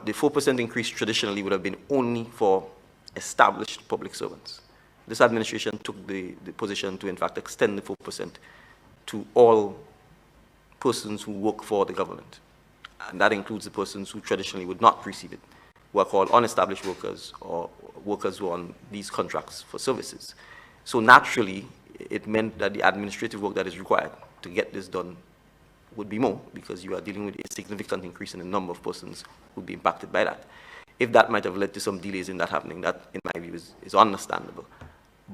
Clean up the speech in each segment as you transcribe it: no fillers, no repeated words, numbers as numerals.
The 4% increase traditionally would have been only for established public servants. This administration took the position to, in fact, extend the 4% to all persons who work for the government. And that includes the persons who traditionally would not receive it, who are called unestablished workers or workers who are on these contracts for services. So naturally, it meant that the administrative work that is required to get this done would be more, because you are dealing with a significant increase in the number of persons who would be impacted by that. If that might have led to some delays in that happening, that, in my view, is understandable.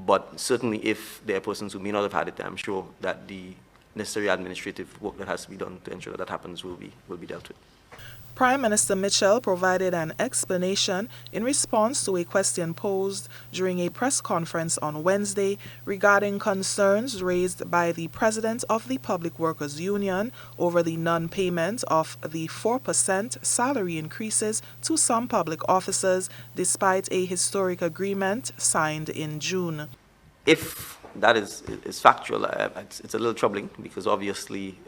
But certainly if there are persons who may not have had it, I'm sure that the necessary administrative work that has to be done to ensure that that happens will be dealt with. Prime Minister Mitchell provided an explanation in response to a question posed during a press conference on Wednesday regarding concerns raised by the President of the Public Workers Union over the non-payment of the 4% salary increases to some public officers despite a historic agreement signed in June. If that is factual, it's a little troubling, because obviously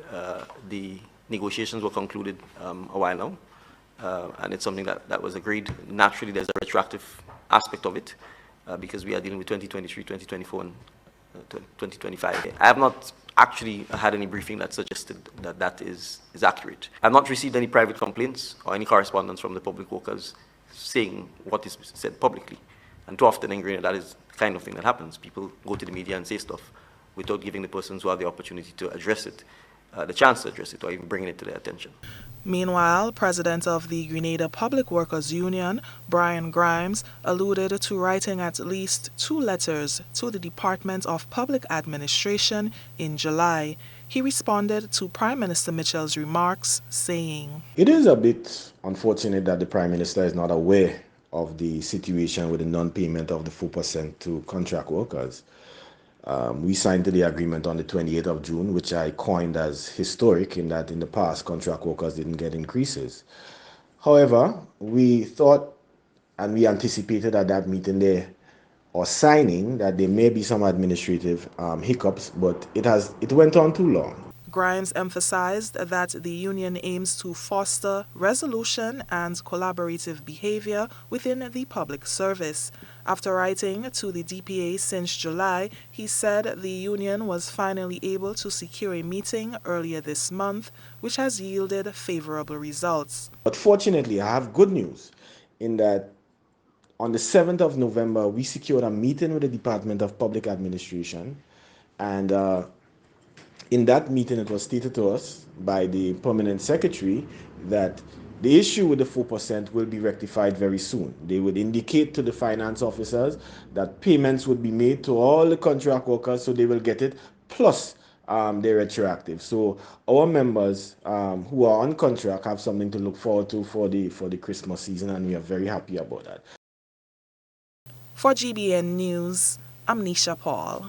the negotiations were concluded a while now, and it's something that was agreed. Naturally, there's a retroactive aspect of it, because we are dealing with 2023, 2024, and 2025. I have not actually had any briefing that suggested that that is accurate. I have not received any private complaints or any correspondence from the public workers saying what is said publicly. And too often in Grenada, that is the kind of thing that happens. People go to the media and say stuff without giving the persons who have the opportunity to address it the chance to address it, or even bringing it to their attention. Meanwhile, President of the Grenada Public Workers Union, Brian Grimes, alluded to writing at least 2 letters to the Department of Public Administration in July. He responded to Prime Minister Mitchell's remarks, saying, "It is a bit unfortunate that the Prime Minister is not aware of the situation with the non-payment of the 4% to contract workers. We signed the agreement on the 28th of June, which I coined as historic, in that in the past, contract workers didn't get increases. However, we thought and we anticipated at that meeting there, or signing, that there may be some administrative hiccups, but it went on too long." Grimes emphasized that the union aims to foster resolution and collaborative behavior within the public service. After writing to the DPA since July, he said the union was finally able to secure a meeting earlier this month, which has yielded favorable results. But fortunately, I have good news in that on the 7th of November, we secured a meeting with the Department of Public Administration, and in that meeting, it was stated to us by the permanent secretary that the issue with the 4% will be rectified very soon. They would indicate to the finance officers that payments would be made to all the contract workers, so they will get it, plus they're retroactive. So our members who are on contract have something to look forward to for the Christmas season, and we are very happy about that. For GBN News, I'm Nisha Paul.